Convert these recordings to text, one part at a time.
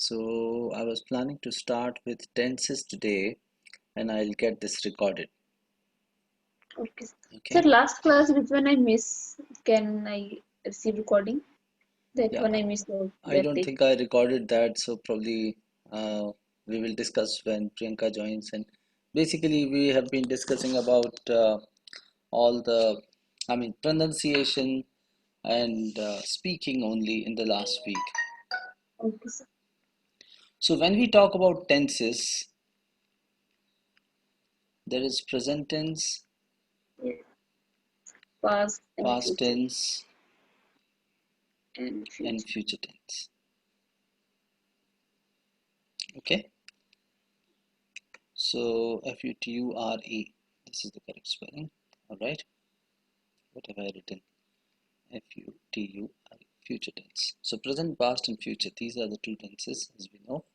So I was planning to start with tenses today and I'll get this recorded. Okay. Sir, Okay. last class, which one I miss? Can I receive recording? That Yeah, one I missed out I that don't day. think I recorded that, so probably we will discuss when Priyanka joins. And basically, we have been discussing about all the, pronunciation and speaking only in the last week. Okay, sir. So when we talk about tenses, there is present tense, Yeah. Past and past future tense, and and future. future tense. Okay. So F-U-T-U-R-E, this is the correct spelling. All right. What have I written? F-U-T-U-R-E, future tense. So present, past, and future. These are the two tenses, as we know.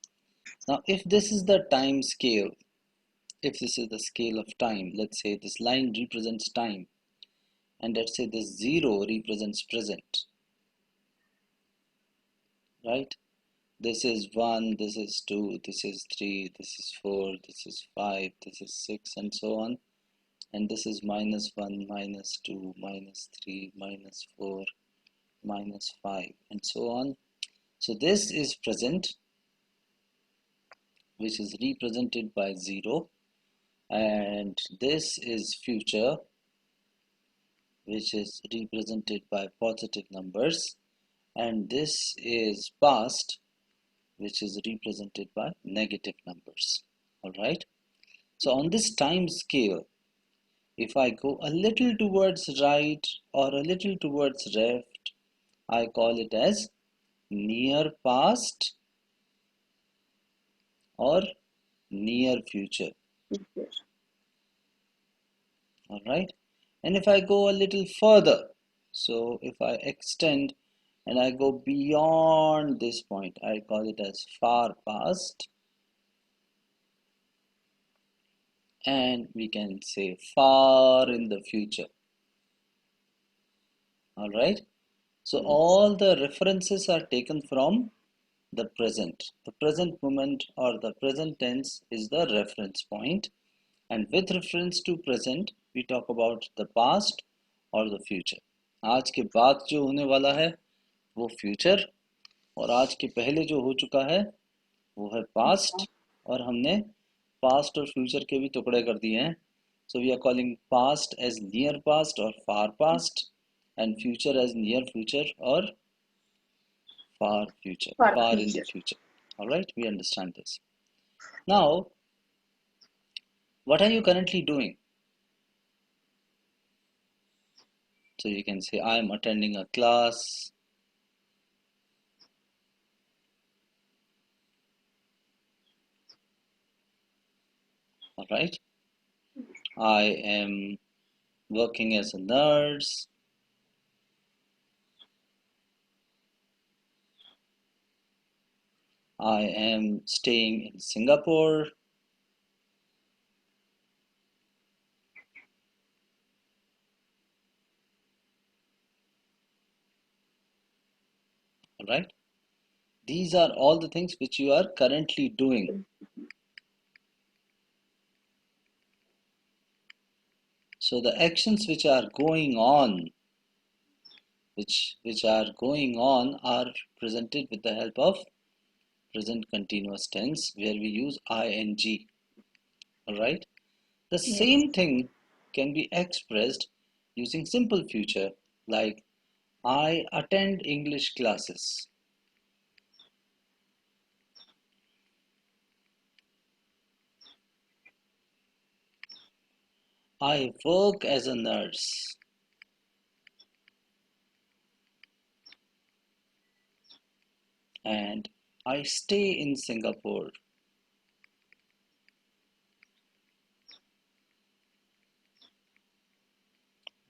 Now, if this is the time scale, if this is the scale of time, let's say this line represents time, and let's say this zero represents present, right? This is 1, this is 2, this is 3, this is 4, this is 5, this is 6, and so on. And this is -1, -2, -3, -4, -5, and so on. So this is present, which is represented by 0, and this is future, which is represented by positive numbers, and this is past, which is represented by negative numbers. All right. So on this time scale, if I go a little towards right or a little towards left, I call it as near past or near future. Future. All right. And if I go a little further, so if I extend and I go beyond this point, I call it as far past, and we can say far in the future. All right. So Yes. all the references are taken from the present. The present moment or the present tense is the reference point, and with reference to present we talk about the past or the future. आज के बाद जो होने वाला है वो future, और आज के पहले जो हो चुका है वो है पास्ट, और हमने पास्ट और फ्यूचर के भी टुकड़े कर दिए हैं. So we are calling past as near past or far past, and future as near future or far future, For far in the future. future. All right, we understand this. Now, what are you currently doing? So you can say, I am attending a class. All right. I am working as a nurse. I am staying in Singapore. All right. These are all the things which you are currently doing. So the actions which are going on, which are going on, are presented with the help of present continuous tense, where we use ing. All right. The Yes. same thing can be expressed using simple future, like I attend English classes. I work as a nurse. And I stay in Singapore.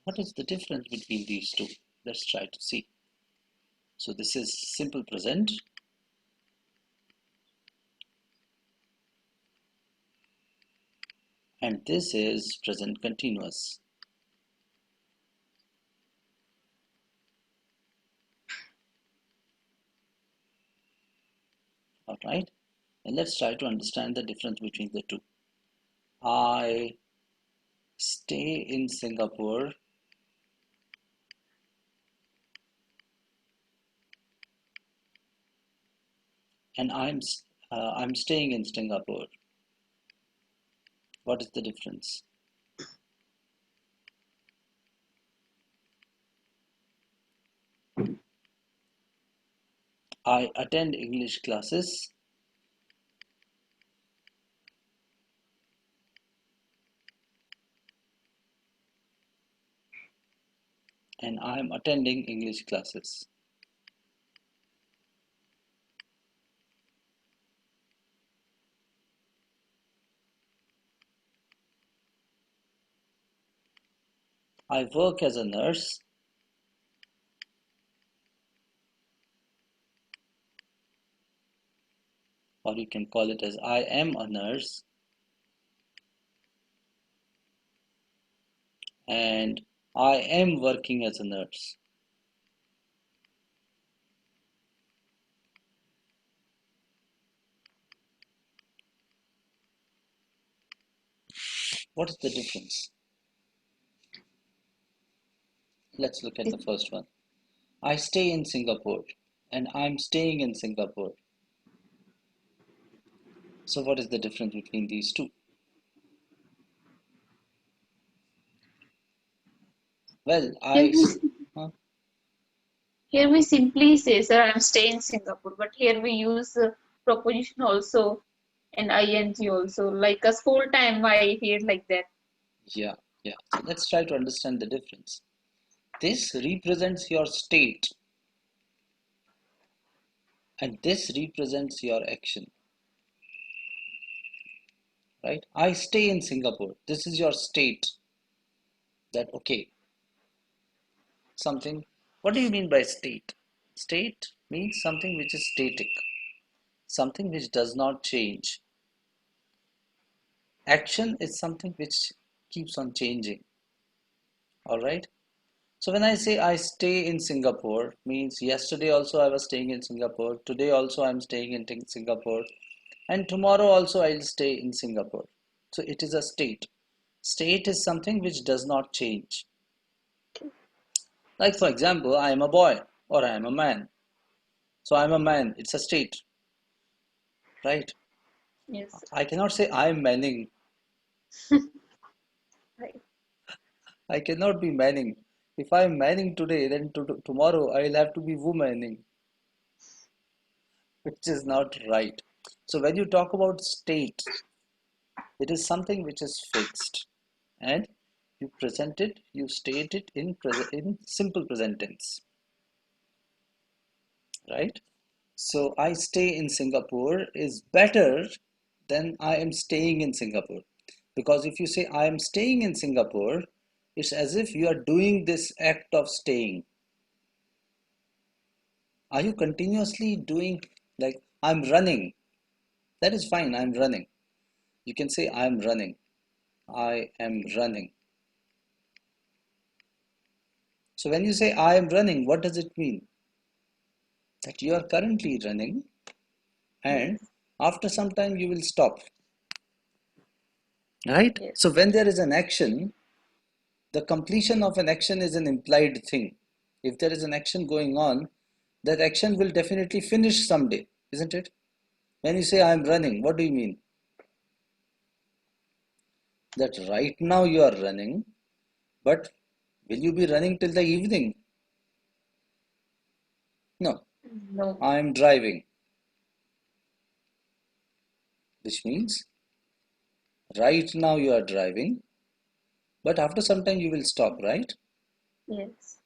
What is the difference between these two? Let's try to see. So this is simple present, and this is present continuous. All right? And let's try to understand the difference between the two. I stay in Singapore and I'm staying in Singapore. What is the difference? I attend English classes and I'm attending English classes. I work as a nurse or you can call it as I am a nurse and I am working as a nurse. What is the difference? Let's look at the first one. I stay in Singapore and I'm staying in Singapore. So what is the difference between these two? Well, Here we, huh? here we simply say, sir, I'm staying in Singapore. But here we use proposition also and ing also. Like a school time, I hear like that. Yeah, yeah. So let's try to understand the difference. This represents your state and this represents your action, right? I stay in Singapore. This is your state that, okay, something. What do you mean by state? State means something which is static, something which does not change. Action is something which keeps on changing, all right? So when I say I stay in Singapore, means yesterday also I was staying in Singapore, today also I'm staying in Singapore, and tomorrow also I'll stay in Singapore. So it is a state. State is something which does not change. Like for example, I am a boy or I am a man. So I'm a man, it's a state, right? Yes. I cannot say I'm manning. Right. I cannot be manning. If I'm manning today, then tomorrow I'll have to be womaning, which is not right. So when you talk about state, it is something which is fixed and you present it, you state it in simple present tense, right? So I stay in Singapore is better than I am staying in Singapore. Because if you say I am staying in Singapore, it's as if you are doing this act of staying. Are you continuously doing like I'm running? That is fine, I'm running. You can say I'm running. I am running. So when you say I am running, what does it mean? That you are currently running and Yes. after some time you will stop. Right? Yes. So when there is an action, the completion of an action is an implied thing. If there is an action going on, that action will definitely finish someday, isn't it? When you say I'm running, what do you mean? That right now you are running, but will you be running till the evening? No, No. I'm driving, which means right now you are driving, but after some time you will stop, right? Yes.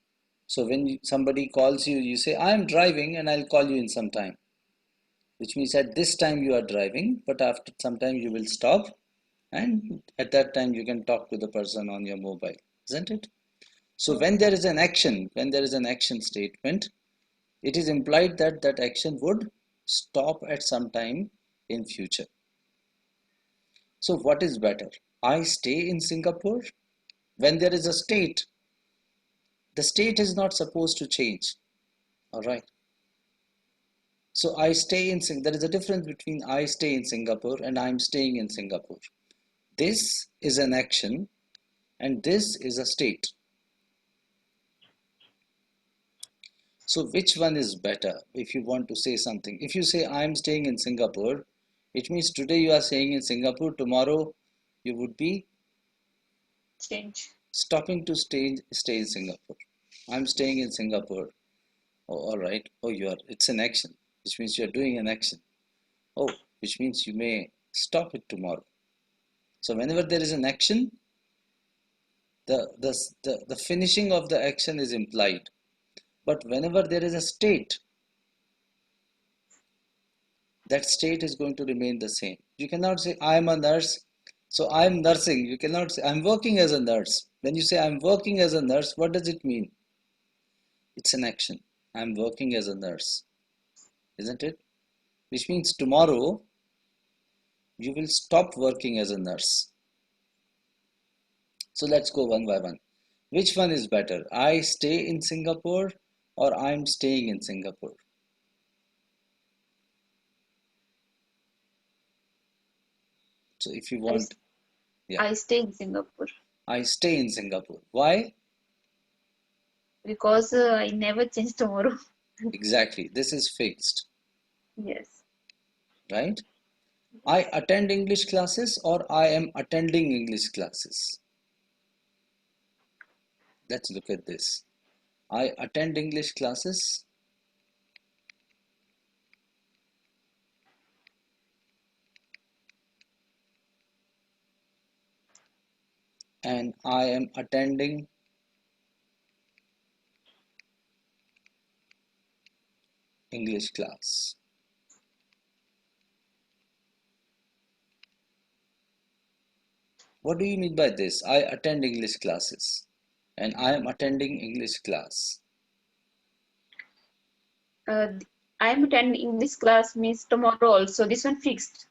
So when somebody calls you, you say, I'm driving and I'll call you in some time, which means at this time you are driving, but after some time you will stop and at that time you can talk to the person on your mobile, isn't it? So Yes. when there is an action statement, it is implied that that action would stop at some time in future. So what is better? I stay in Singapore. When there is a state, the state is not supposed to change. All right. So I stay in Singapore. There is a difference between I stay in Singapore and I'm staying in Singapore. This is an action and this is a state. So which one is better if you want to say something? If you say I'm staying in Singapore, it means today you are staying in Singapore, tomorrow you would be Change. stopping to stay in Singapore. I'm staying in Singapore. Oh, all right. Oh, it's an action, which means you're doing an action. Oh, which means you may stop it tomorrow. So whenever there is an action, the finishing of the action is implied. But whenever there is a state, that state is going to remain the same. You cannot say I'm a nurse, so I'm nursing. You cannot say I'm working as a nurse. When you say I'm working as a nurse, what does it mean? It's an action. I'm working as a nurse, isn't it? Which means tomorrow you will stop working as a nurse. So let's go one by one. Which one is better? I stay in Singapore or I'm staying in Singapore? So if you want, yeah, I stay in Singapore I stay in Singapore. Why? because I never change tomorrow. Exactly. This is fixed, Yes. right? I attend English classes or I am attending English classes. Let's look at this. I attend English classes and I am attending English class. What do you mean by this? I attend English classes and I am attending English class. I am attending English class means tomorrow also. This one fixed.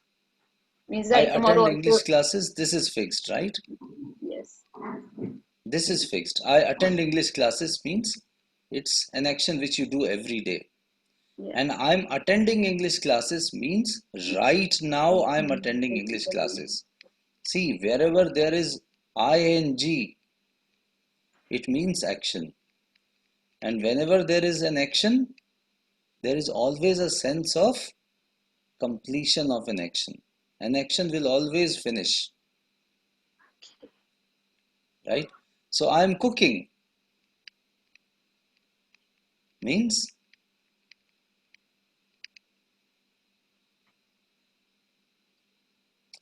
Means I I tomorrow attend also. English classes. This is fixed, right? Yes. This is fixed. I attend English classes means it's an action which you do every day. Yes. And I'm attending English classes means right now I'm attending English classes. See, wherever there is ing, it means action. And whenever there is an action, there is always a sense of completion of an action. An action will always finish, right? So I'm cooking means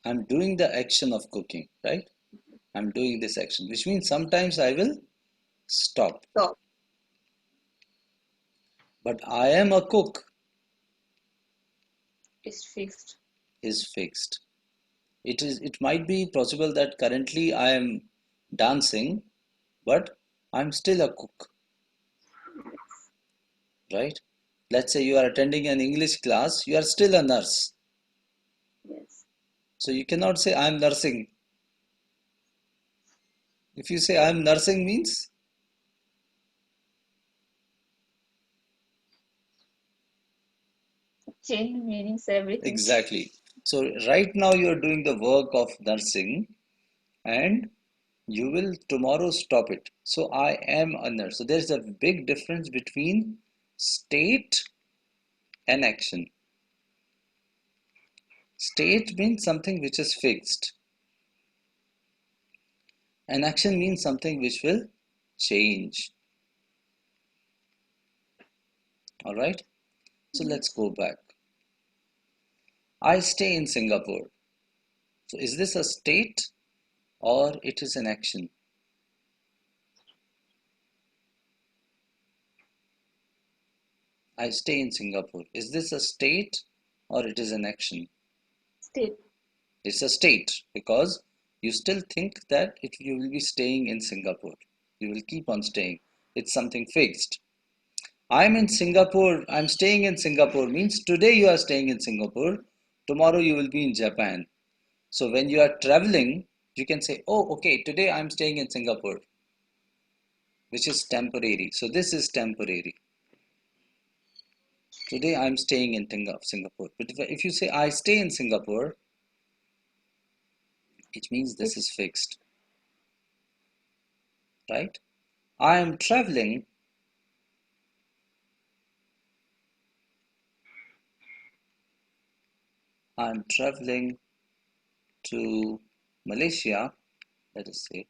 I'm doing the action of cooking, right? I'm doing this action, which means sometimes I will stop. Stop. But I am a cook Is fixed. is fixed. It might be possible that currently I am dancing, but I'm still a cook, right? Let's say you are attending an English class, you are still a nurse. Yes. So you cannot say I'm nursing. If you say I'm nursing means Change meanings, everything. exactly. So right now you are doing the work of nursing and you will tomorrow stop it. So I am a nurse. So there's a big difference between state and action. State means something which is fixed. And action means something which will change. All right. So let's go back. I stay in Singapore. So is this a state or it is an action? I stay in Singapore. Is this a state or it is an action? State. It's a state because you still think that you will be staying in Singapore. You will keep on staying. It's something fixed. I'm in Singapore. I'm staying in Singapore means today you are staying in Singapore. Tomorrow you will be in Japan. So when you are traveling, you can say, oh, okay, today I'm staying in Singapore, which is temporary. So this is temporary. Today I'm staying in Singapore. But if you say I stay in Singapore, it means this is fixed, right? I am traveling. I'm traveling to Malaysia, let us say,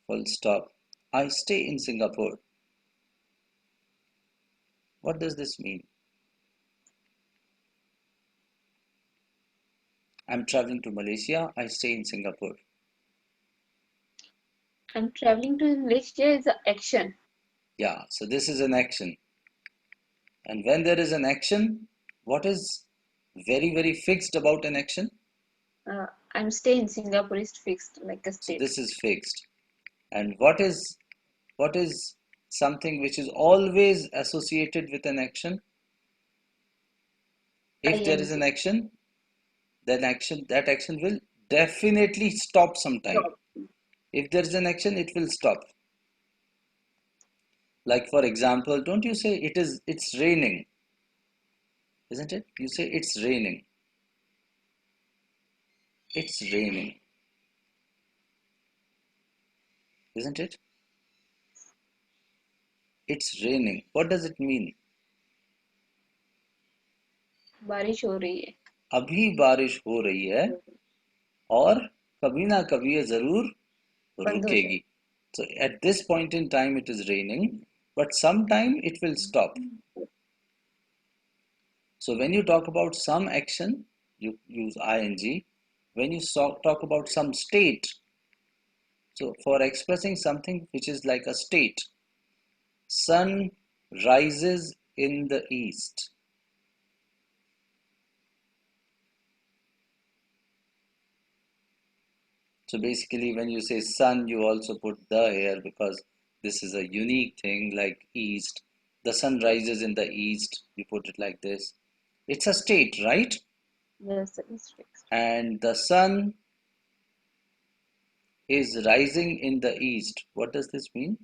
full stop. I stay in Singapore. What does this mean? I'm traveling to Malaysia. I stay in Singapore. I'm traveling to Malaysia is an action. Yeah, so this is an action. And when there is an action, what is very, very fixed about an action? I'm staying in Singapore is fixed, like a So state. this is fixed. And what is something which is always associated with an action? If there is ING. an action, then that action will definitely stop sometime. Stop. If there is an action, it will stop. Like for example, don't you say it's raining, isn't it? You say it's raining. It's raining, isn't it? It's raining. What does it mean? बारिश हो रही है. अभी बारिश हो रही है और कभी ना कभी ये जरूर बंद हो जाए. रुकेगी. So at this point in time it is raining, but sometime it will stop. So when you talk about some action, you use ing. When you talk about some state, so for expressing something which is like a state, sun rises in the east. So basically when you say sun, you also put the here because this is a unique thing like east. The sun rises in the east, you put it like this. It's a state, right? Yes, it's fixed. And the sun is rising in the east. What does this mean?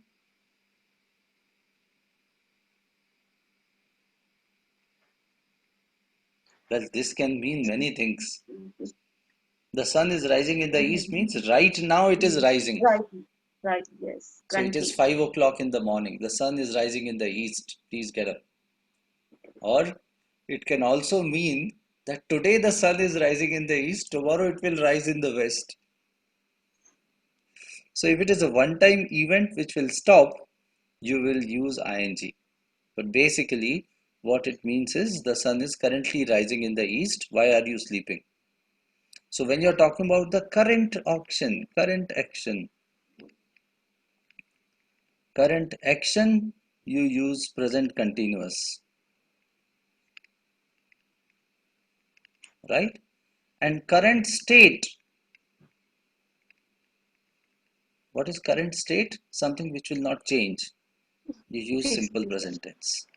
Well, this can mean many things. The sun is rising in the east means right now it is rising. Right, right, yes, So it is currently. 5 o'clock in the morning. The sun is rising in the east. Please get up. Or it can also mean that today the sun is rising in the east, tomorrow it will rise in the west. So if it is a one-time event which will stop, you will use ing. But basically, what it means is the sun is currently rising in the east. Why are you sleeping? So when you're talking about the current action, you use present continuous, right? And current state, what is current state? Something which will not change. You use Fixed. simple present tense.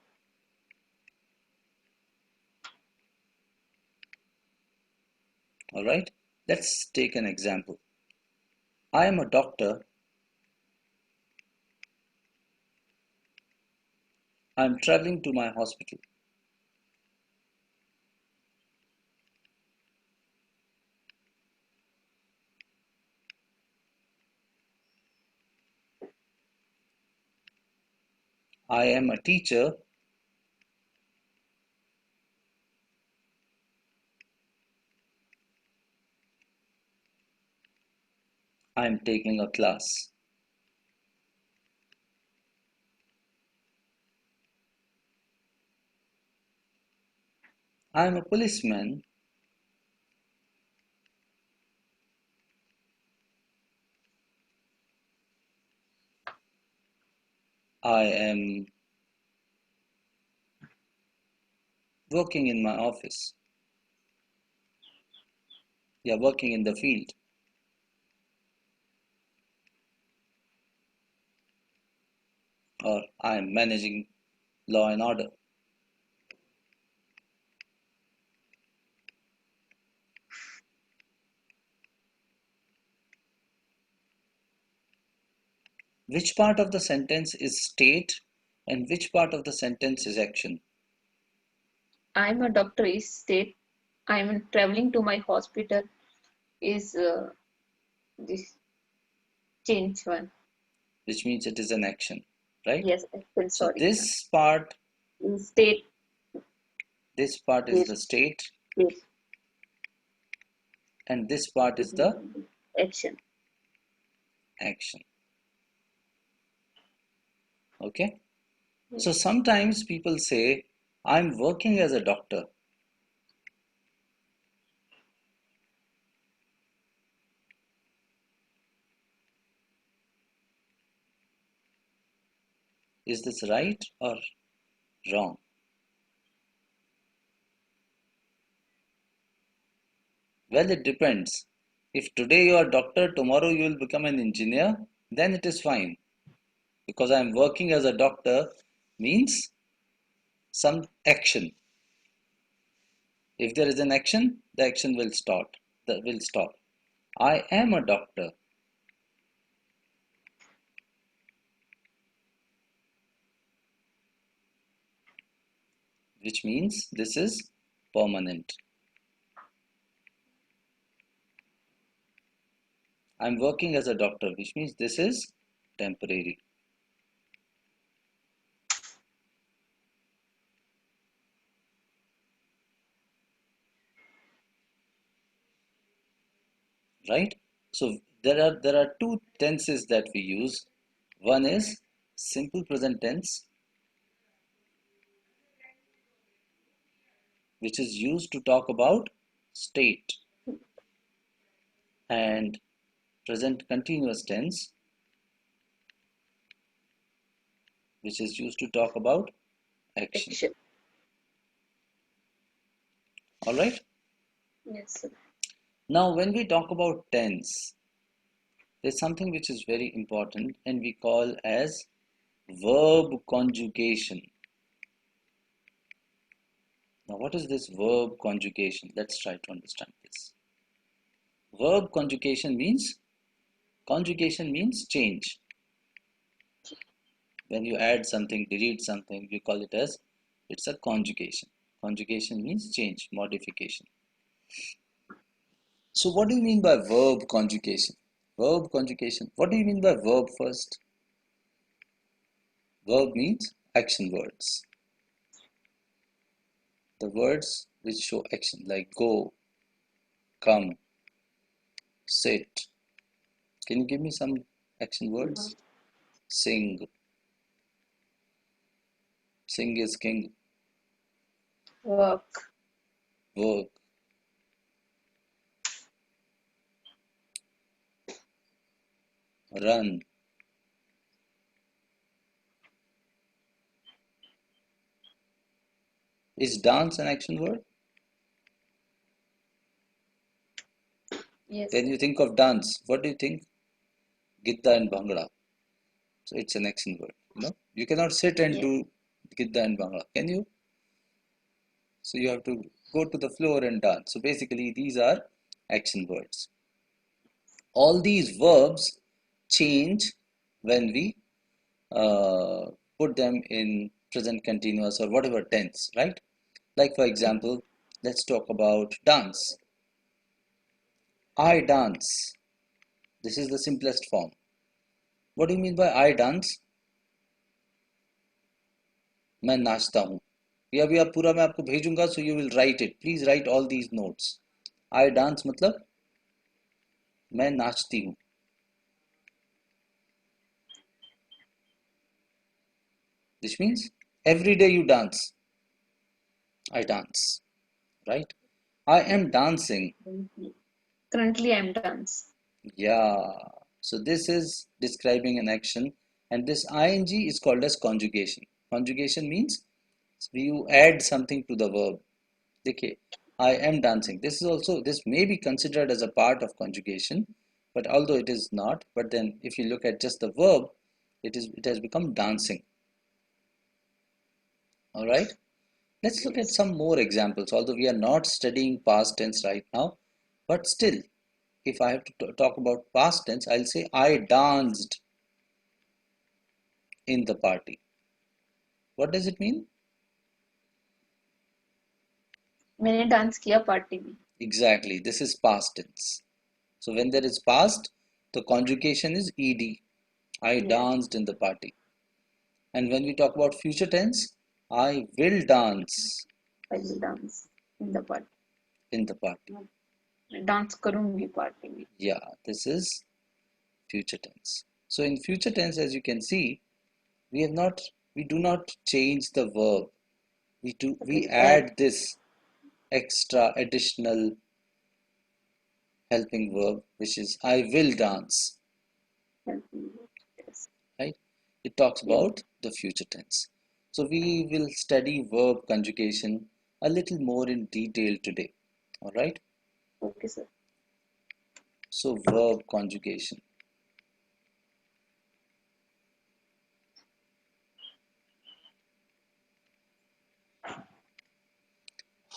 All right, let's take an example. I am a doctor. I am traveling to my hospital. I am a teacher. I am taking a class. I am a policeman. I am working in my office. Yeah, working in the field. Or I am managing law and order. Which part of the sentence is state And which part of the sentence is action? I'm a doctor is state. I'm traveling to my hospital is this change one. Which means it is an action, right? Yes, action, So sorry. this part State is is the state, yes, and this part is the action. action. Okay? So Yes. sometimes people say, I'm working as a doctor. Is this right or wrong? Well, it depends. If today you are a doctor, tomorrow you will become an engineer, then it is fine. Because I'm working as a doctor means some action. If there is an action, the action will start. That will stop. I am a doctor, which means this is permanent. I'm working as a doctor, which means this is temporary. Right? So there are two tenses that we use. One is simple present tense, which is used to talk about state, and present continuous tense, which is used to talk about action. Action. All right? Yes, sir. Now, when we talk about tense, there's something which is very important and we call as verb conjugation. Now, what is this verb conjugation? Let's try to understand this. Verb conjugation means change. When you add something, delete something, we call it as it's a conjugation. Conjugation means change, modification. So what do you mean by verb conjugation? Verb conjugation. What do you mean by verb first? Verb means action words. The words which show action like go, come, sit. Can you give me some action words? Sing. Sing is king. Work. Work. Run. Is dance an action word? Yes, When sir. you think of dance, what do you think? Gitta and Bhangra. So it's an action word. You cannot sit and Yes. do Gitta and Bhangra, can you? So you have to go to the floor and dance. So basically, these are action words. All these verbs change when we uh, put them in present continuous or whatever tense, right? Like for example, let's talk about dance. I dance. This is the simplest form. What do you mean by I dance? मैं नाचता हूँ. ये अभी आप पूरा मैं आपको भेजूंगा, so you will write it. Please write all these notes. I dance मतलब मैं नाचती हूँ. This means every day you dance. I dance, right? I am dancing. Currently, I'm dance. Yeah. So this is describing an action, and this ing is called as conjugation. Conjugation means you add something to the verb. Okay, I am dancing. This may be considered as a part of conjugation, but although it is not, but then if you look at just the verb, it has become dancing. All right. Let's look at Yes. some more examples. Although we are not studying past tense right now, but still, if I have to talk about past tense, I'll say I danced in the party. What does it mean? मैंने dance किया party में. Exactly, this is past tense. So when there is past, the conjugation is ed. I Yes. danced in the party. And when we talk about future tense, I will dance I will dance in the party. in the party. मैं dance करूंगी party में. Yeah, this is future tense. So in future tense, as you can see, we do not change the verb. We add this extra additional helping verb, which is I will dance. Yes. Right? It talks about the future tense. So we will study verb conjugation a little more in detail today. All right? Okay, sir. So verb conjugation.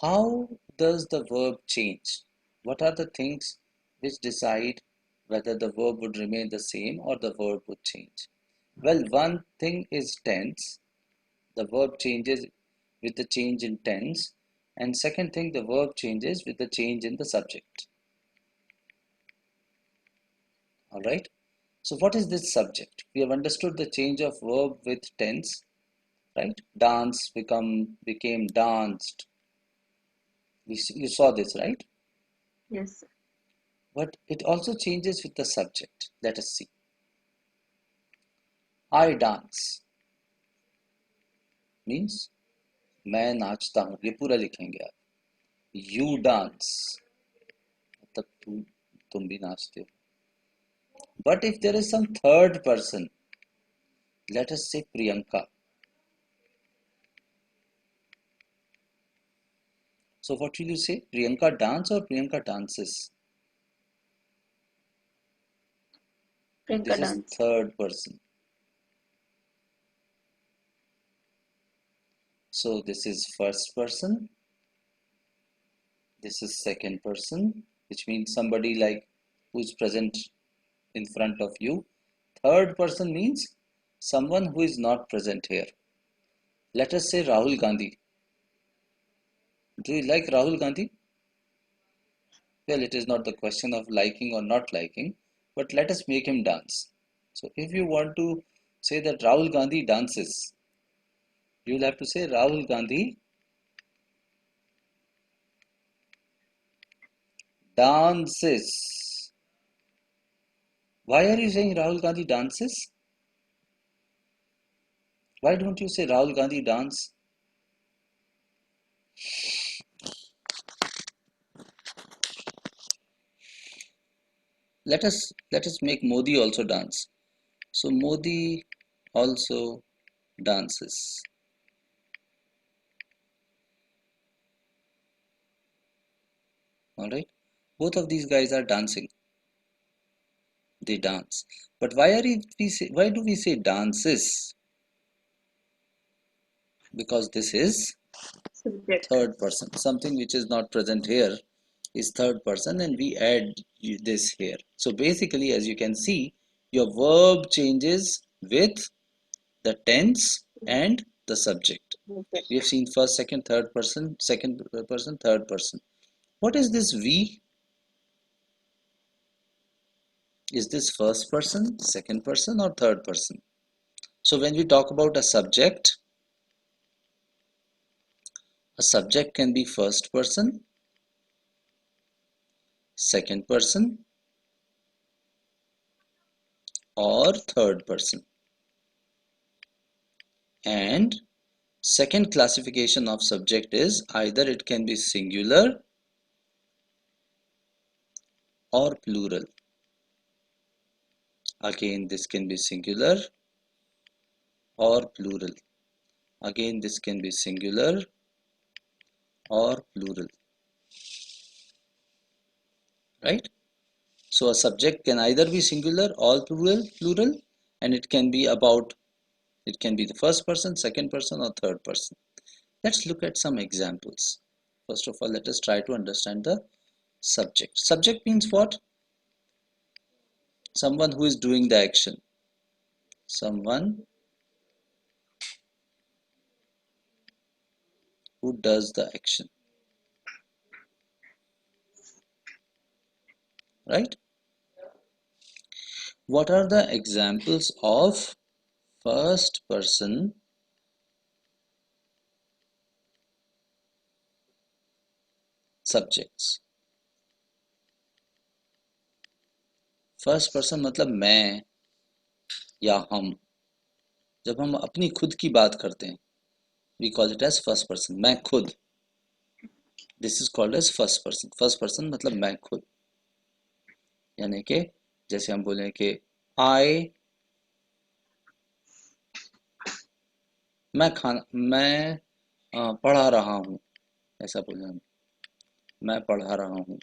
How does the verb change? What are the things which decide whether the verb would remain the same or the verb would change? Well, one thing is tense. The verb changes with the change in tense. And second thing, the verb changes with the change in the subject. All right. So what is this subject? We have understood the change of verb with tense, right? Dance became danced. You saw this, right? Yes, sir. But it also changes with the subject. Let us see. I dance means मैं नाचता हूँ. ये पूरा लिखेंगे आप. You dance मतलब तुम भी नाचते हो. But if there is some third person, let us say Priyanka. So what will you say? Priyanka dance or Priyanka dances? Priyanka This is dance. third person. So this is first person. This is second person, which means somebody like who's present in front of you. Third person means someone who is not present here. Let us say Rahul Gandhi. Do you like Rahul Gandhi? Well, it is not the question of liking or not liking, but let us make him dance. So if you want to say that Rahul Gandhi dances, you will have to say Rahul Gandhi dances. Why are you saying Rahul Gandhi dances? Why don't you say Rahul Gandhi dance? Let us make Modi also dance. So Modi also dances. All right. Both of these guys are dancing. They dance. But why do we say dances? Because this is Subject. third person. Something which is not present here is third person, and we add this here. So basically, as you can see, your verb changes with the tense and the subject. Okay. We have seen first, second, third person, second person, third person. What is this we? Is this first person, second person, or third person? So when we talk about a subject can be first person, second person, or third person. And second classification of subject is either it can be singular or plural. Again, this can be singular or plural. Again, this can be singular or plural. Right? So a subject can either be singular or plural, and it can be the first person, second person, or third person. Let's look at some examples. First of all, let us try to understand the subject. Subject means what? Someone who is doing the action. Someone who does the action, right? What are the examples of first person subjects? First person मतलब मैं या हम। जब हम अपनी खुद की बात करते हैं, we call it as first person, मैं खुद। This is called as first person. First person मतलब मैं खुद, यानी कि जैसे हम बोलें कि आई, मैं पढ़ा रहा हूँ, ऐसा बोले हम, मैं पढ़ा रहा हूँ।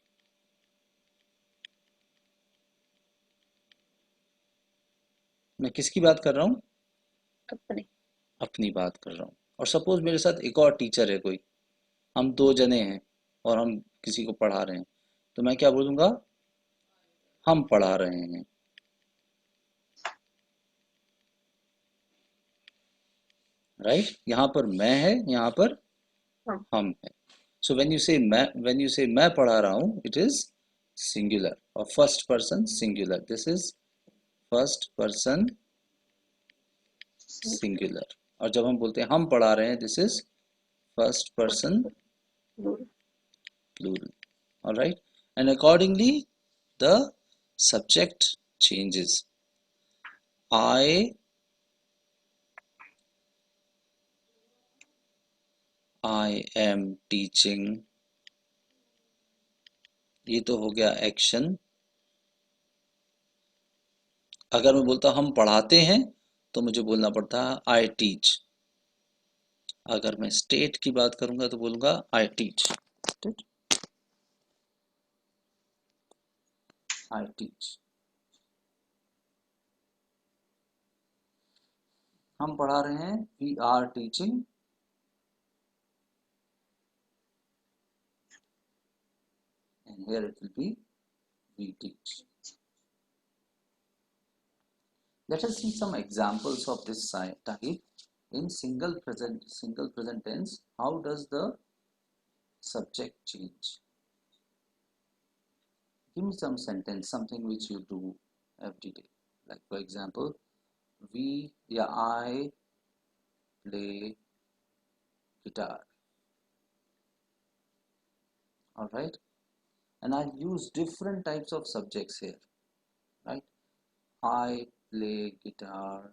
मैं किसकी बात कर रहा हूँ? अपने। अपनी बात कर रहा हूँ। और सपोज मेरे साथ एक और टीचर है कोई, हम दो जने हैं और हम किसी को पढ़ा रहे हैं, तो मैं क्या बोलूँगा? हम पढ़ा रहे हैं, राइट? यहाँ पर मैं है, यहाँ पर हम है। सो व्हेन यू से मैं पढ़ा रहा हूँ, इट इज सिंगुलर और first person singular. This is first person singular. और जब हम बोलते हैं हम पढ़ा रहे हैं, this is first person plural. All right, and accordingly the subject changes. I am teaching, ये तो हो गया एक्शन। अगर मैं बोलता हम पढ़ाते हैं तो मुझे बोलना पड़ता है आई टीच। अगर मैं स्टेट की बात करूंगा तो बोलूंगा आई टीच, आई टीच। हम पढ़ा रहे हैं, we are teaching. And here it will be we teach. Let us see some examples of this type in single present tense. How does the subject change? Give me some sentence, something which you do every day. Like for example, we या I play guitar. All right, and I use different types of subjects here. Right, I play guitar.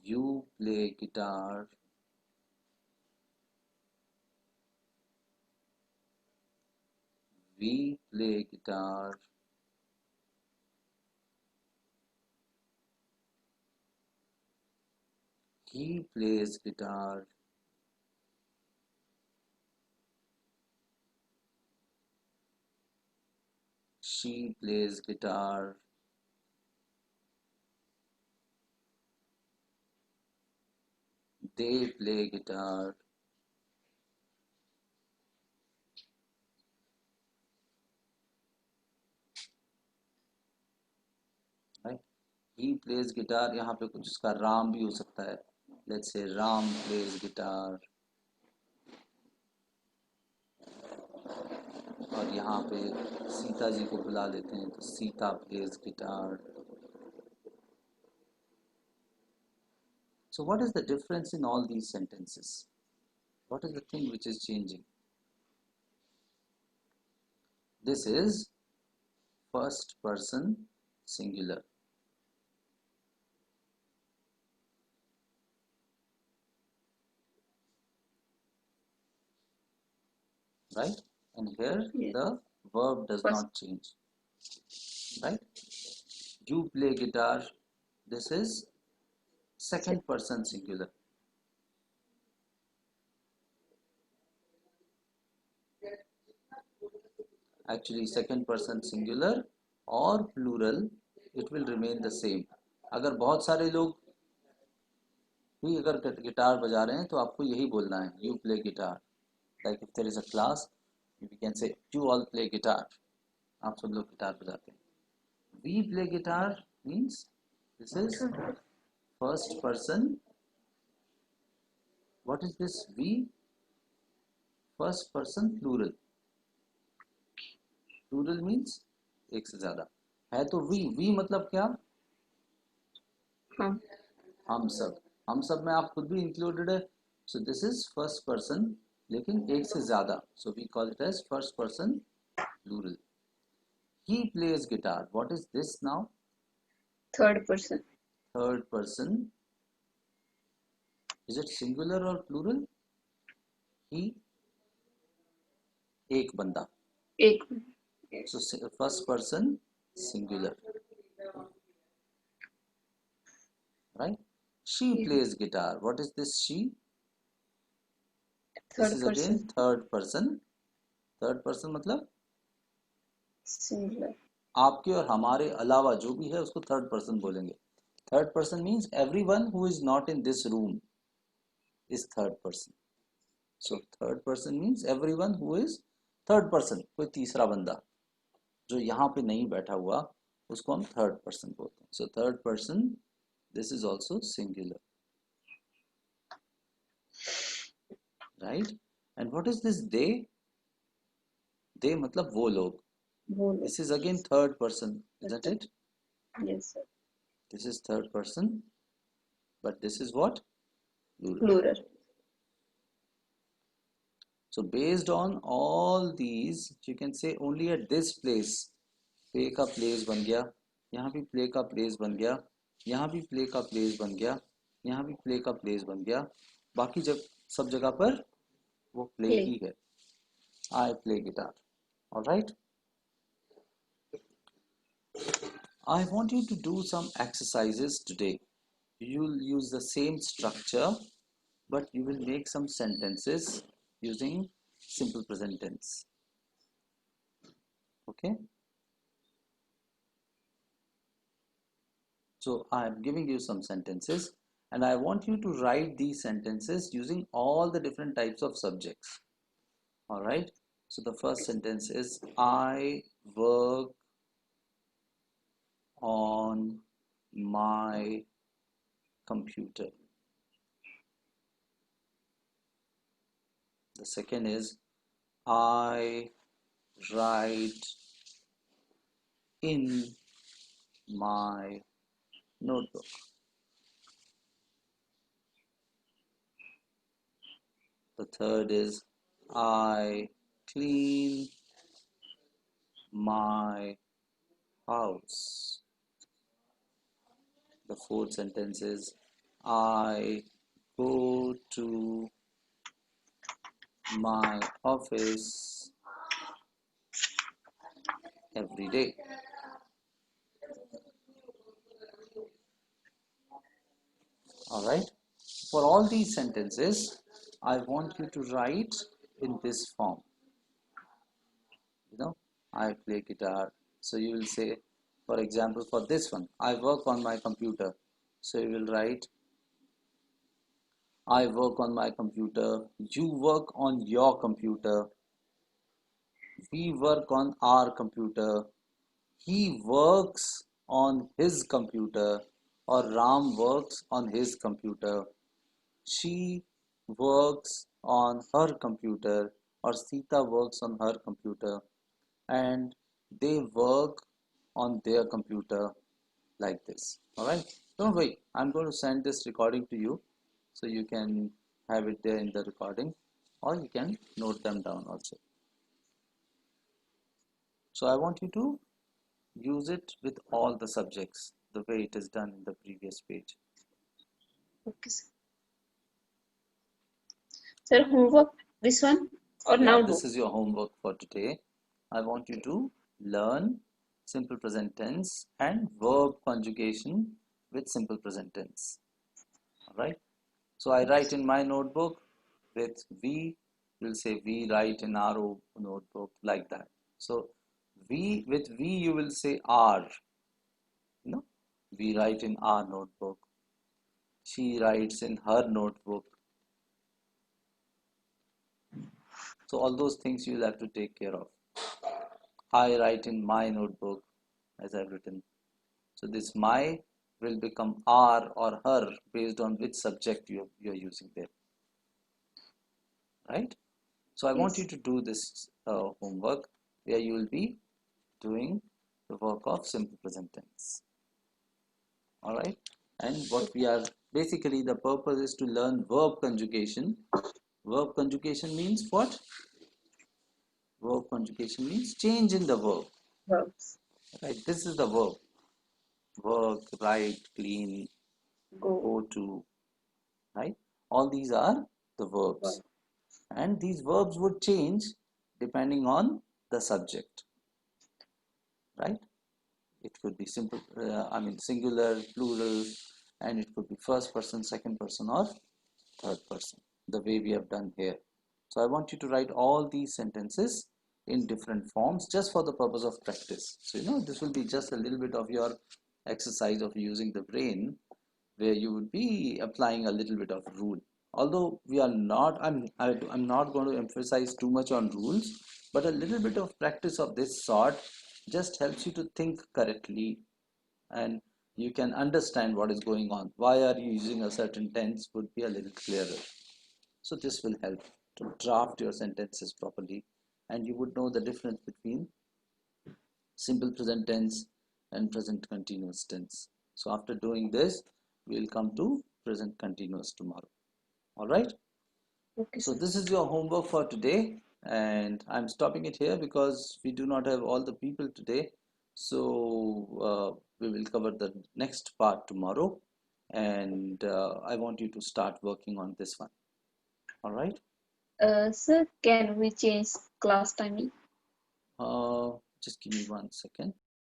You play guitar. We play guitar. He plays guitar. She plays guitar. They play guitar. Right? He plays guitar. यहाँ पे कुछ उसका राम भी हो सकता है. Let's say Ram plays guitar. और यहाँ पे सीता जी को बुला लेते हैं तो Sita plays guitar. So what is the difference in all these sentences? What is the thing which is changing? This is first person singular. Right? And here the verb does not change. Right? You play guitar. This is second person singular. Actually second person singular or plural, it will remain the same. अगर बहुत सारे लोग भी अगर guitar बजा रहे हैं तो आपको यही बोलना है, you play guitar. Like if there is a class, we can say you all play guitar. आप सब लोग गिटार बजाते हैं. We play guitar means this is first person What is this we? First person plural. Plural means एक से ज्यादा है तो we मतलब क्या? हम सब में आप खुद भी इंक्लूडेड है. So this is first person लेकिन एक से ज्यादा. So we call it as first person plural. He plays guitar. What is this now? Third person. Third person. Is it singular or plural? He. एक बंदा. एक. So first person singular. Right? She plays guitar. What is this she? This is again third person. Third person मतलब singular. आपके और हमारे अलावा जो भी है उसको थर्ड पर्सन बोलेंगे. Third person means everyone who is not in this room is third person. So third person means everyone who is third person. कोई तीसरा बंदा जो यहाँ पे नहीं बैठा हुआ उसको हम थर्ड पर्सन बोलते हैं. So third person this is also singular. Right. And what is this they? They मतलब वो लोग. This is again third person, isn't it? Yes, sir. This is third person, but this is what? Plural. So based on all these, you can say only at this place, play का place बन गया, यहाँ भी play का place बन गया, यहाँ भी play का place बन गया, यहाँ भी play का place बन गया. बाकी जब सब जगह पर वो play ही है. I play guitar. All right. I want you to do some exercises today. You'll use the same structure, but you will make some sentences using simple present tense. Okay? So I am giving you some sentences and I want you to write these sentences using all the different types of subjects. All right? So the first sentence is I work on my computer. The second is I write in my notebook. The third is I clean my house. The fourth sentence is I go to my office every day. All right. For all these sentences, I want you to write in this form. I play guitar. So you will say, for example, for this one, I work on my computer. So you will write, I work on my computer. You work on your computer. We work on our computer. He works on his computer. Or Ram works on his computer. She works on her computer. Or Sita works on her computer. And they work on their computer like this. All right. Don't worry. I'm going to send this recording to you so you can have it there in the recording or you can note them down also. So I want you to use it with all the subjects the way it is done in the previous page. Okay, sir. Sir, homework, this one or yeah, now? This is your homework for today. I want you to learn simple present tense and verb conjugation with simple present tense. All right. So I write in my notebook with we. You'll say we write in our notebook like that. So we with we you will say our. We write in our notebook. She writes in her notebook. So all those things you'll have to take care of. I write in my notebook as I've written. So this my will become our or her based on which subject you're using there. right? So I want you Yes. to do this homework where you will be doing the work of simple present tense. All right. And what we Okay. are basically, the purpose is to learn verb conjugation. Verb conjugation means what? Verb conjugation means change in the verb. Verbs. Right. This is the verb. Work, write, clean, Go. go to. Right. All these are the verbs, Verb. and these verbs would change depending on the subject. Right. It could be simple, singular, plural, and it could be first person, second person, or third person, the way we have done here. So I want you to write all these sentences in different forms just for the purpose of practice. So, this will be just a little bit of your exercise of using the brain, where you would be applying a little bit of rule. Although we are not, I'm not going to emphasize too much on rules, but a little bit of practice of this sort just helps you to think correctly, and you can understand what is going on. Why are you using a certain tense would be a little clearer. So this will help to draft your sentences properly, and you would know the difference between simple present tense and present continuous tense. So after doing this, we'll come to present continuous tomorrow. All right. Okay, So sir. this is your homework for today, and I'm stopping it here because we do not have all the people today. So we will cover the next part tomorrow, and I want you to start working on this one. All right. Sir, can we change class timing? Just give me 1 second.